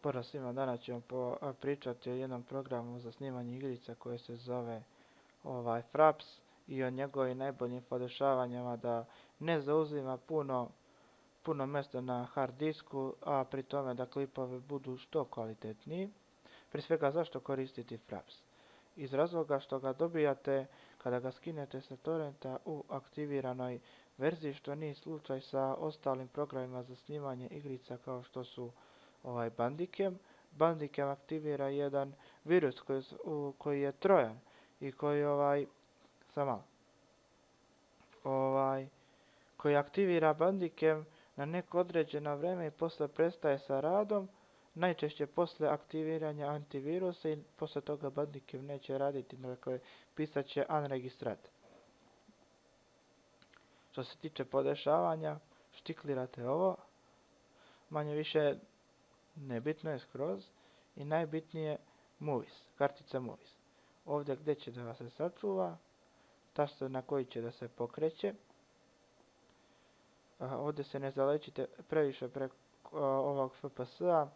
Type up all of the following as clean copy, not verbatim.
Pozdrav svima, danas ćemo pričati o jednom programu za snimanje igrica koje se zove Fraps i o njegovim najboljim podešavanjima da ne zauzima puno mjesta na hard disku, a pri tome da klipovi budu što kvalitetniji. Prije svega, zašto koristiti Fraps? Iz razloga što ga dobijate kada ga skinete sa torrenta u aktiviranoj verziji, što nije slučaj sa ostalim programima za snimanje igrica kao što su Bandicam. Bandicam aktivira jedan virus koji je trojan i koji aktivira Bandicam na neko određeno vrijeme i posle prestaje sa radom, najčešće posle aktiviranja antivirusa, i posle toga Bandicam neće raditi, dakle pisat će unregistrat. Što se tiče podešavanja, štiklirate ovo, manje više nebitno je skroz, i najbitnije Movies, kartica Movies. Ovdje gdje će da se sačuva, taster na koji će da se pokreće. Ovdje se ne zalećite previše preko ovog FPS-a.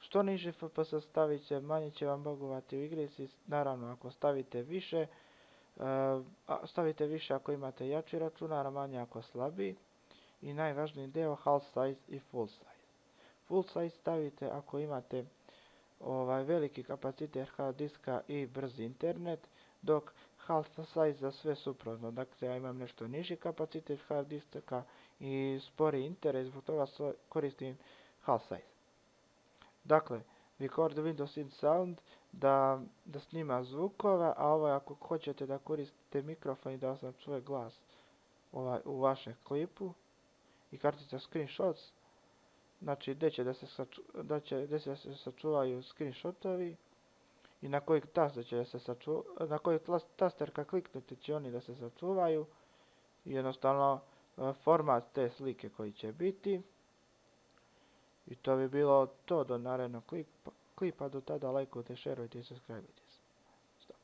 Što niži FPS stavite, manje će vam bagovati u igrici. Naravno, ako stavite više, ako imate jači računar, a manje ako slabiji. I najvažniji deo, half size i full size. Full size stavite ako imate veliki kapacitet hard diska i brzi internet, dok half size za sve suprotno. Dakle, ja imam nešto niži kapacitet hard diska i spori internet, zbog toga koristim half size. Dakle, record Windows in Sound da snima zvukove, a ovo ako hoćete da koristite mikrofon i da sam čuje glas u vašem klipu. I kartica screenshots, znači gdje će da se sačuvaju screenshotovi i na koji taster će da se sačuvaju, na koji taster kad kliknete će oni da se sačuvaju, i jednostavno format te slike koji će biti. I to bi bilo to do narednog klipa. Do tada lajkujte, šerujte i subscribeujte.